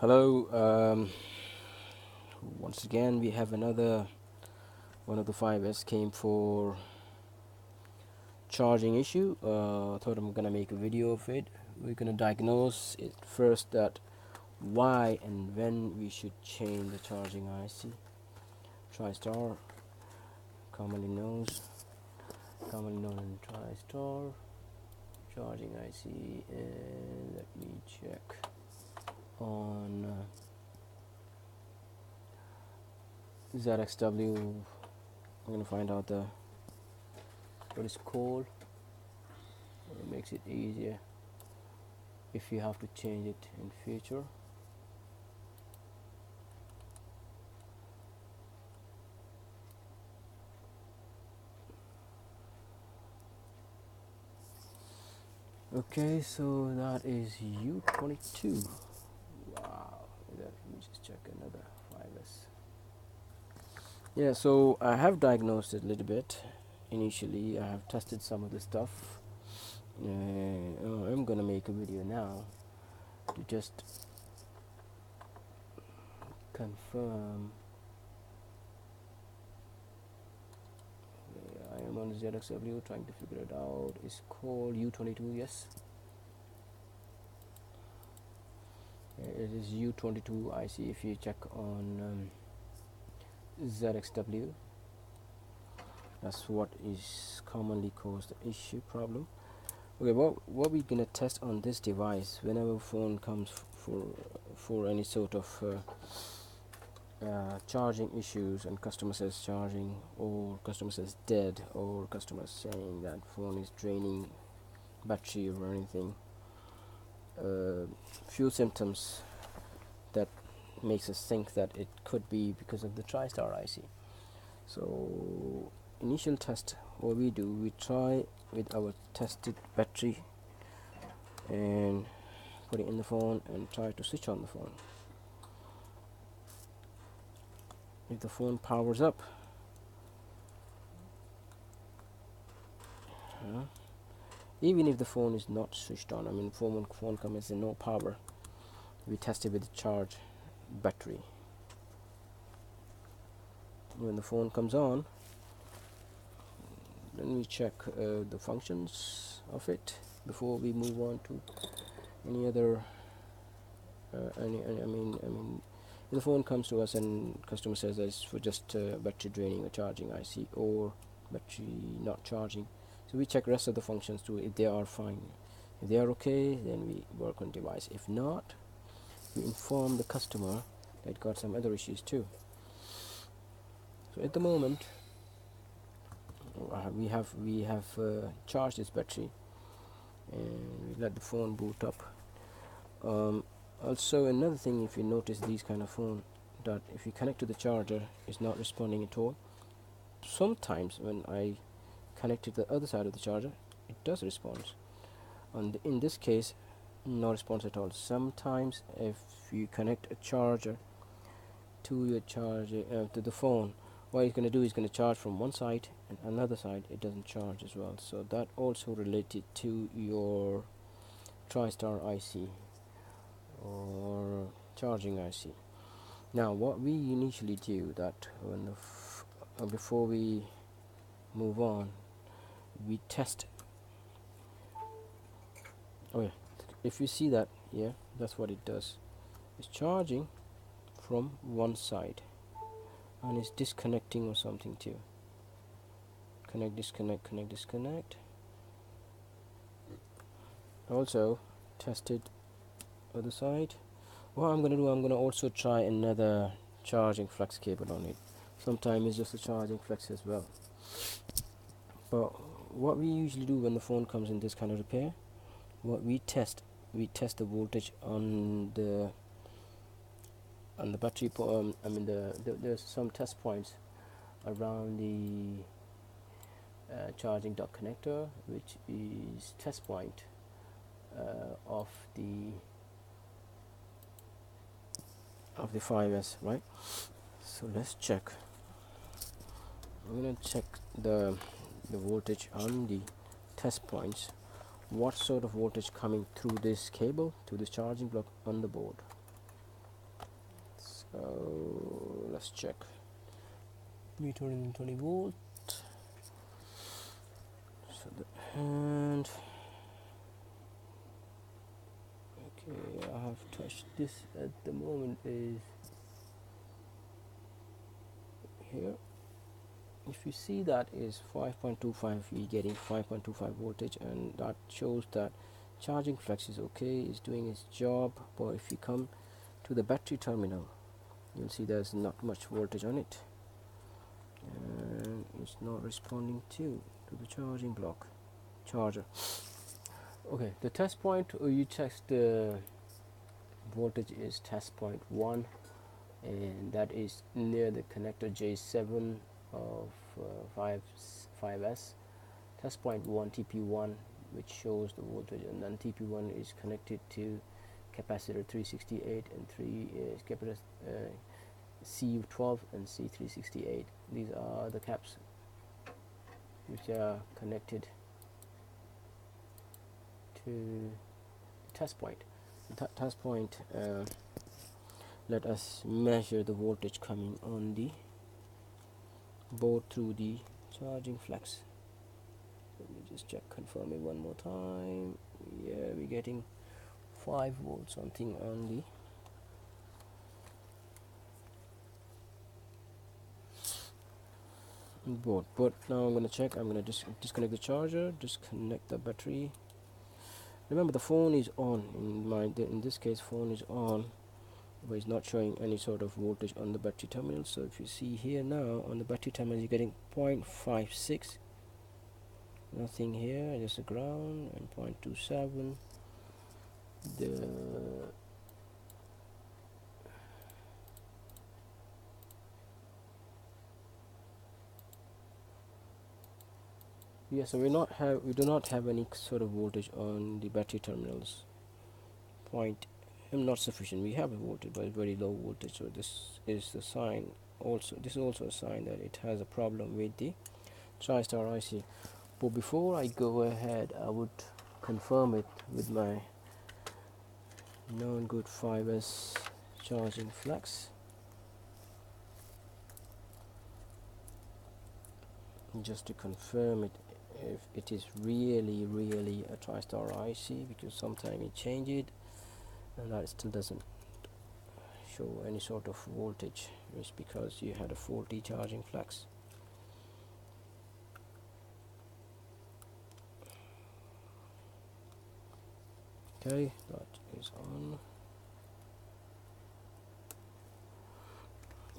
Hello. Once again, we have another one of the 5S came for charging issue. Thought I'm gonna make a video of it. We're gonna diagnose it first, that why and when we should change the charging IC. Tristar, commonly known in Tristar charging IC, and let me check on ZXW. I'm gonna find out what it's called. It makes it easier if you have to change it in future. Okay, so that is U22. Wow, let me just check another 5S. Yeah, so I have diagnosed it a little bit. Initially, I have tested some of the stuff. I'm gonna make a video now to just confirm. I am on ZXW trying to figure it out. It's called U22, yes. It is U22 IC if you check on ZXW. That's what is commonly caused the issue problem. Okay, what we're gonna test on this device whenever phone comes for any sort of charging issues, and customer says charging, or customer says dead, or customer saying that phone is draining battery or anything. Few symptoms that makes us think that it could be because of the Tristar IC. So initial test, what we do, we try with our tested battery and put it in the phone and try to switch on the phone. If the phone powers up, even if the phone is not switched on, I mean phone comes in no power, we test it with the charge battery. When the phone comes on, then we check the functions of it before we move on to any other I mean if the phone comes to us and customer says that it's for just battery draining or charging IC, or battery not charging, so we check rest of the functions too. If they are fine, if they are okay, then we work on device. If not, we inform the customer that got some other issues too. So at the moment we have charged this battery and we let the phone boot up. Also, another thing, if you notice these kind of phone, that if you connect to the charger, it's not responding at all. Sometimes when I connect to the other side of the charger, it does respond. And in this case, no response at all. Sometimes if you connect a charger to your charger to the phone, what it's going to do is going to charge from one side, and another side it doesn't charge as well. So that also related to your Tristar IC or charging IC. Now what we initially do, that when before we move on, we test. Oh yeah, if you see that, yeah, that's what it does. It's charging from one side and it's disconnecting or something too. Connect, disconnect. Also tested other side. What I'm gonna do, I'm gonna also try another charging flex cable on it. Sometimes it's just a charging flex as well. But what we usually do when the phone comes in this kind of repair, what we test the voltage on the battery. There's some test points around the charging dock connector, which is test point of the 5S, right? So let's check. I'm gonna check the voltage on the test points. What sort of voltage coming through this cable to this charging block on the board? Let's check. 320 volt. So and okay, I have touched this at the moment is here. If you see that is 5.25, we're getting 5.25 voltage, and that shows that charging flex is okay, is doing its job. But if you come to the battery terminal, you'll see there's not much voltage on it, and it's not responding to the charging block charger. Okay, the test point, you test the voltage is test point 1, and that is near the connector J7 of 5S. Test point 1 TP1, which shows the voltage, and then TP1 is connected to capacitor 368 and 3 is capacitor C12 and C368. These are the caps which are connected to the test point. The test point let us measure the voltage coming on the board through the charging flex. Let me just check, confirm it one more time. Yeah, we're getting 5 volts something on the board. But now I'm going to check. I'm going to disconnect the charger, disconnect the battery. Remember, the phone is on. In this case, phone is on, but it's not showing any sort of voltage on the battery terminal. So if you see here now on the battery terminal, you're getting 0.56. Nothing here, just a ground, and 0.27. So we do not have any sort of voltage on the battery terminals. Not sufficient. We have a voltage, but it's very low voltage. So this is the sign. This is also a sign that it has a problem with the Tristar IC. But before I go ahead, I would confirm it with my known good 5S charging flex, just to confirm it if it is really a Tristar IC, because sometimes it changes it and that still doesn't show any sort of voltage. It's because you had a faulty charging flex. Okay, that is on.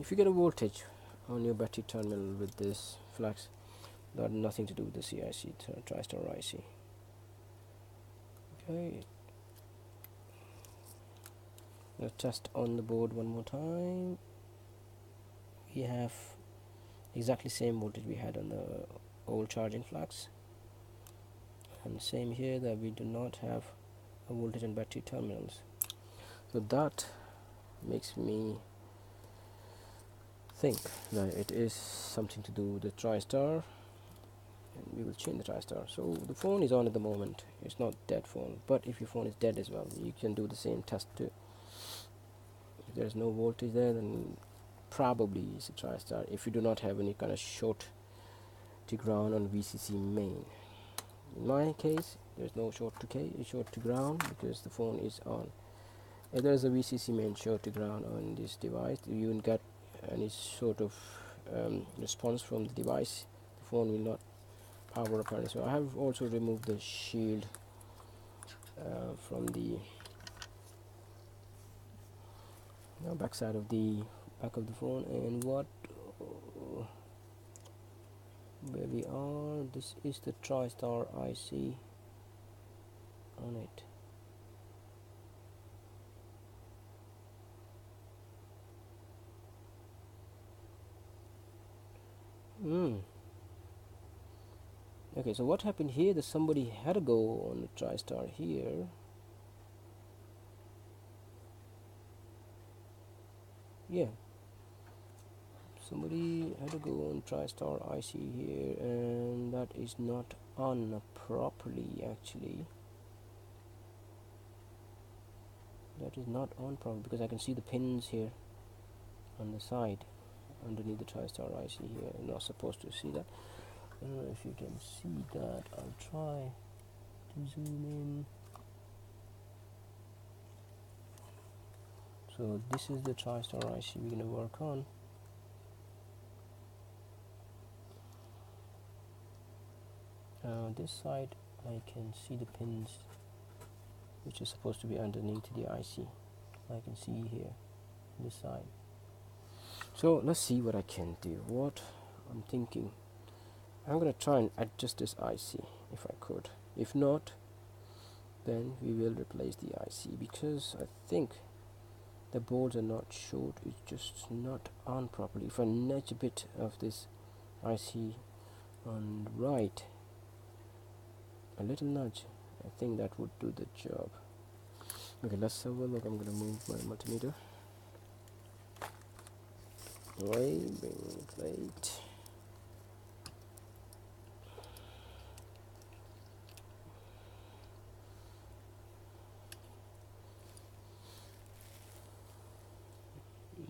If you get a voltage on your battery terminal with this flex, that has nothing to do with the CIC, Tristar IC. Okay, let's test on the board one more time. We have exactly same voltage we had on the old charging flex, and same here, that we do not have a voltage on battery terminals. So that makes me think that it is something to do with the Tristar, and we will change the Tristar. So the phone is on at the moment. It's not dead phone, but if your phone is dead as well, you can do the same test too. If there is no voltage there, then probably it's a Tristar. If you do not have any kind of short to ground on VCC main. In my case, there's no short to ground because the phone is on. If there is a VCC main short to ground on this device, you won't get any sort of response from the device. The phone will not power up. So I have also removed the shield from the back side of the back of the phone, and where we are, this is the Tristar IC on it. Okay, so what happened here, that somebody had to go on the Tristar here. Yeah, somebody had to go on Tristar IC here, and that is not on properly. Actually, that is not on properly, because I can see the pins here. on the side underneath the Tristar IC here. You're not supposed to see that. I don't know if you can see that. I'll try to zoom in. So this is the Tristar IC we're going to work on. This side I can see the pins which is supposed to be underneath the IC. I can see here this side. So let's see what I can do. What I'm thinking, I'm going to try and adjust this IC if I could. If not, then we will replace the IC, because I think the boards are not short, it's just not on properly. If I nudge a bit of this IC on the right, a little nudge, I think that would do the job. Okay, let's have a look. I'm going to move my multimeter away, bring plate.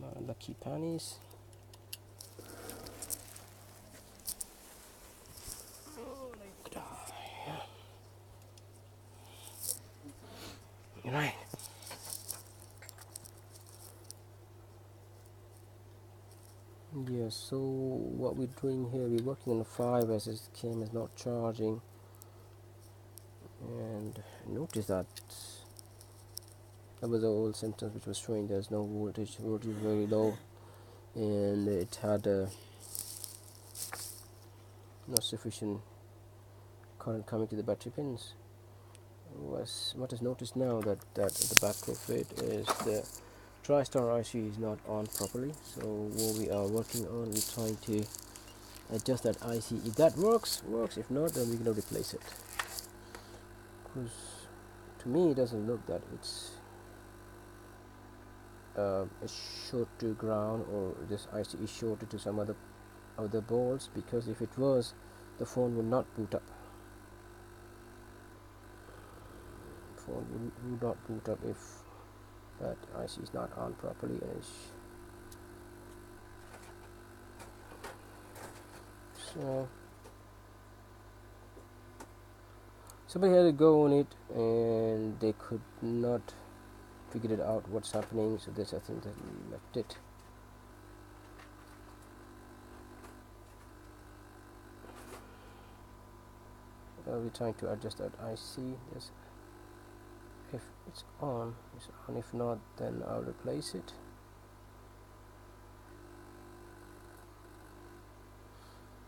My lucky pennies. Right. Yeah, so what we're doing here, we're working on the 5 as this cam is not charging, and notice that was the old symptoms which was showing there's no voltage is very low, and it had not sufficient current coming to the battery pins. What is noticed now that at the back of it is the Tristar IC is not on properly. So what we are working on, we're trying to adjust that IC. If that works. If not, then we're gonna replace it. Because to me, it doesn't look that it's short to ground, or this IC is shorted to some other boards. Because if it was, the phone would not boot up. Would not boot up if that IC is not on properly. So somebody had to go on it, and they could not figure it out what's happening. So this, I think, that we left it. We're trying to adjust that IC. This, if it's on, it's on. If not, then I'll replace it.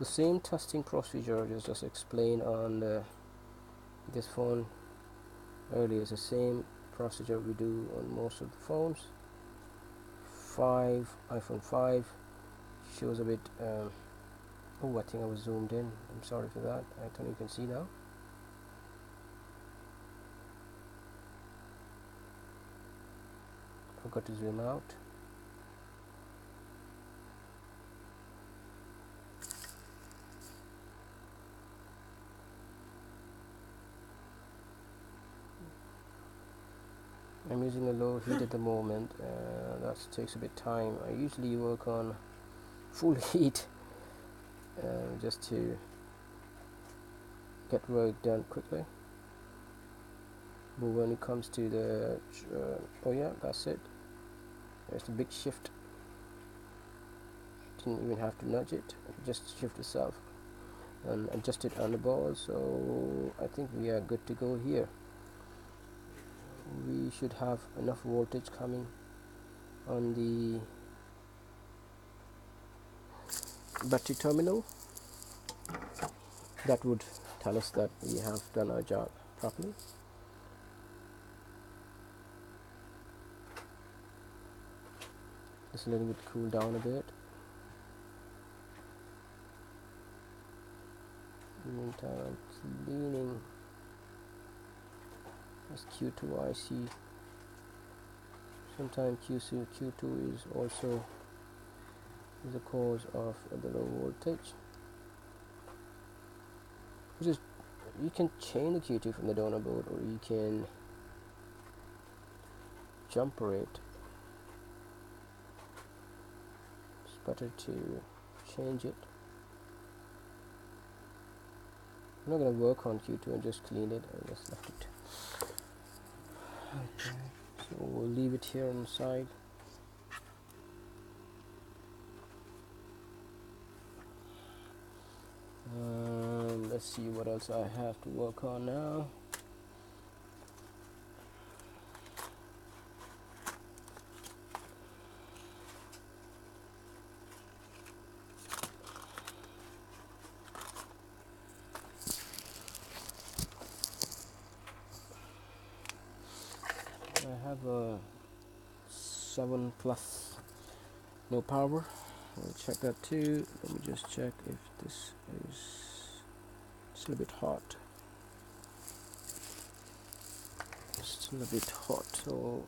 The same testing procedure just explained on this phone earlier is the same procedure we do on most of the phones. iPhone 5 shows a bit. Oh, I think I was zoomed in. I'm sorry for that. I think you can see now. Forgot to zoom out. I'm using a low heat at the moment. That takes a bit time. I usually work on full heat just to get work done quickly. But when it comes to the oh yeah, that's it. There's a big shift. Didn't even have to nudge it. It just shift itself and adjust it on the ball. So I think we are good to go here. We should have enough voltage coming on the battery terminal. That would tell us that we have done our job properly. Just letting it cool down a bit. In the meantime, I'm cleaning this Q2 IC. Sometimes Q2 is also the cause of the low voltage. You can chain the Q2 from the donor board, or you can jumper it better to change it. I'm not going to work on Q2 and just clean it and just left it. Okay, so we'll leave it here on the side. Let's see what else I have to work on now. I have a 7 plus, no power. We'll check that too. Let me just check if this is still a bit hot. Still a bit hot, so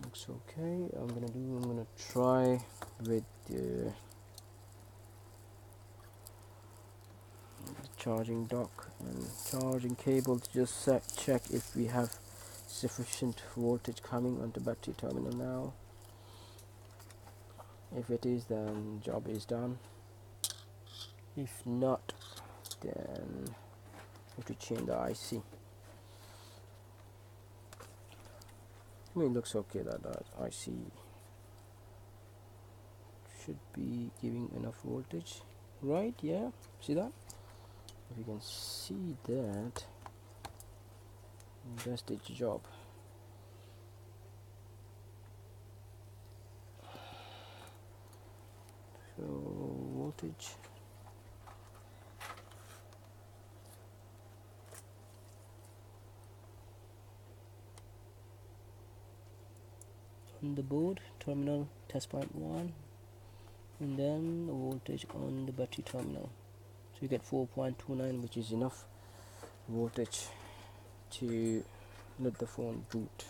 looks okay. I'm gonna try with the charging dock and charging cable to just check if we have sufficient voltage coming onto battery terminal now. If it is, then job is done. If not, then I have to change the IC. I mean, it looks okay that IC should be giving enough voltage, right? Yeah, see that? If you can see that, that's the job. So voltage, on the board, terminal test point 1, and then the voltage on the battery terminal. So you get 4.29, which is enough voltage to let the phone boot.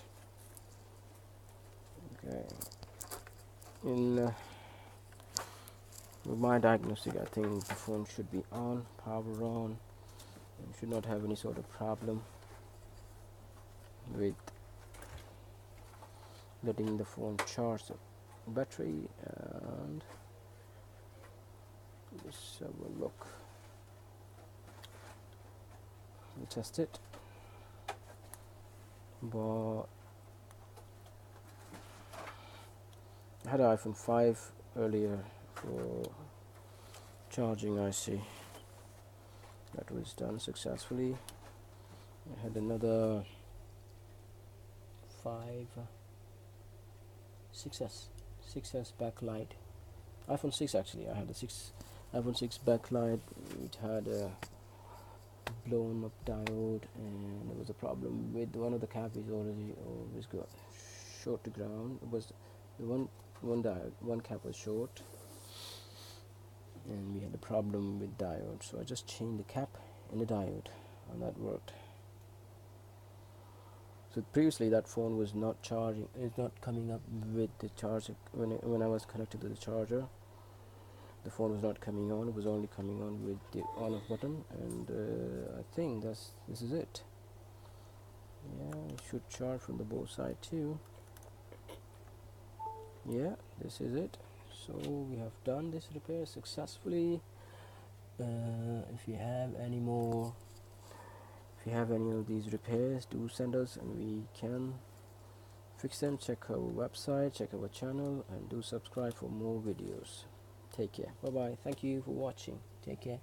Okay. In with my diagnostic, I think the phone should be on, power on, and should not have any sort of problem with letting the phone charge the battery. And let's have a look. We'll test it. But I had an iPhone 5 earlier for charging IC. That was done successfully. I had another 6S backlight. iPhone 6 actually. I had a iPhone 6 backlight. It had a blown up diode, and there was a problem with one of the cap is always got short to ground. It was the one cap was short, and we had a problem with diode, so I just changed the cap and the diode, and that worked. So previously that phone was not charging, it's not coming up with the charger. When I was connected to the charger, the phone was not coming on. It was only coming on with the on off button, and I think this is it. Yeah, it should charge from the both side too. Yeah, this is it. So we have done this repair successfully. If you have any of these repairs, do send us and we can fix them. Check our website, check our channel, and do subscribe for more videos. Take care. Bye bye. Thank you for watching. Take care.